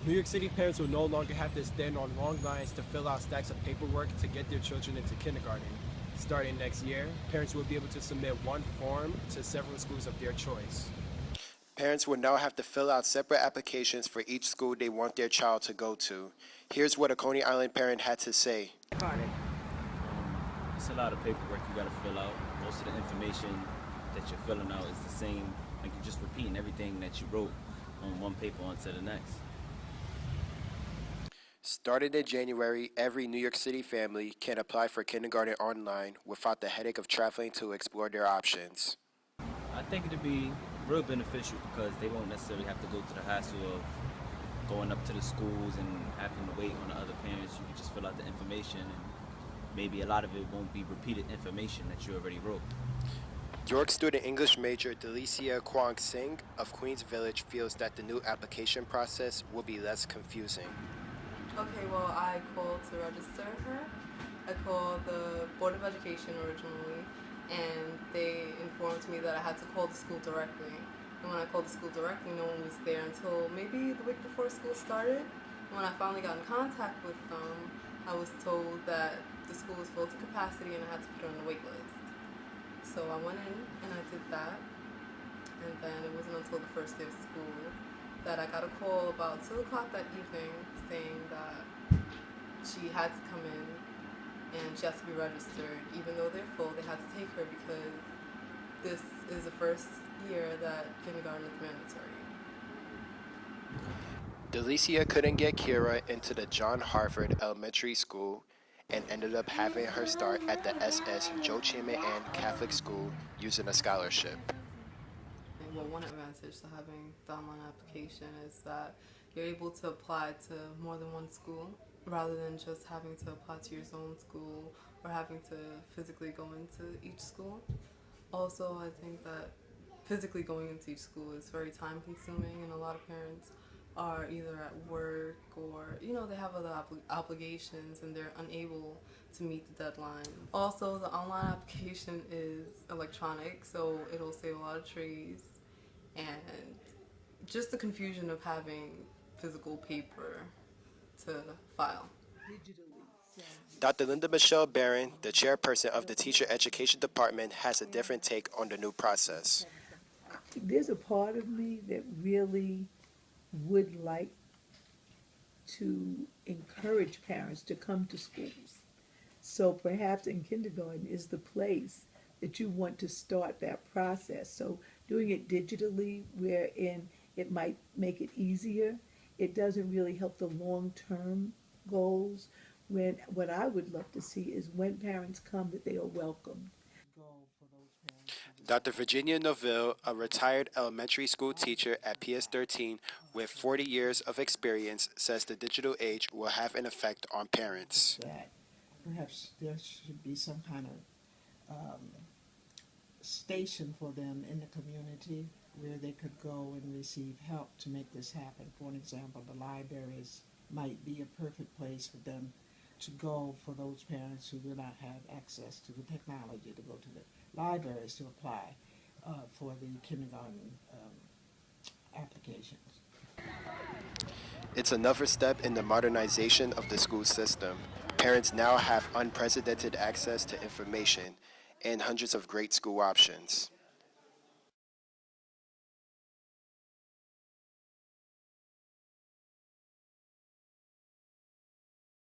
New York City parents will no longer have to stand on long lines to fill out stacks of paperwork to get their children into kindergarten. Starting next year, parents will be able to submit one form to several schools of their choice. Parents will now have to fill out separate applications for each school they want their child to go to. Here's what a Coney Island parent had to say. It's a lot of paperwork you got to fill out. Most of the information that you're filling out is the same. Like you're just repeating everything that you wrote on one paper onto the next. Starting in January, every New York City family can apply for kindergarten online without the headache of traveling to explore their options. I think it'd be real beneficial because they won't necessarily have to go through the hassle of going up to the schools and having to wait on the other parents. You can just fill out the information, and maybe a lot of it won't be repeated information that you already wrote. York student English major Delicia Kwang Singh of Queens Village feels that the new application process will be less confusing. Okay, well, I called to register her. I called the Board of Education originally, and they informed me that I had to call the school directly. And when I called the school directly, no one was there until maybe the week before school started. And when I finally got in contact with them, I was told that the school was full to capacity and I had to put her on the wait list. So I went in and I did that. And then it wasn't until the first day of school that I got a call about 2 o'clock that evening saying that she had to come in and she has to be registered. Even though they're full, they had to take her because this is the first year that kindergarten is mandatory. Delicia couldn't get Kira into the John Harvard Elementary School and ended up having her start at the SS Joe Chima Ann Catholic School using a scholarship. Well, one advantage to having the online application is that you're able to apply to more than one school rather than just having to apply to your own school or having to physically go into each school. Also, I think that physically going into each school is very time consuming, and a lot of parents are either at work or they have other obligations and they're unable to meet the deadline. Also, the online application is electronic, so it'll save a lot of trees and just the confusion of having physical paper to file. Dr. Linda Michelle Barron, the chairperson of the Teacher Education Department, has a different take on the new process. There's a part of me that really would like to encourage parents to come to schools. So perhaps in kindergarten is the place that you want to start that process. So doing it digitally, wherein it might make it easier, it doesn't really help the long-term goals. When what I would love to see is when parents come that they are welcomed. Dr. Virginia Noville, a retired elementary school teacher at PS 13 with 40 years of experience, says the digital age will have an effect on parents. That perhaps there should be some kind of station for them in the community where they could go and receive help to make this happen. For an example, the libraries might be a perfect place for them to go for those parents who do not have access to the technology to go to the libraries to apply for the kindergarten applications. It's another step in the modernization of the school system. Parents now have unprecedented access to information and hundreds of great school options.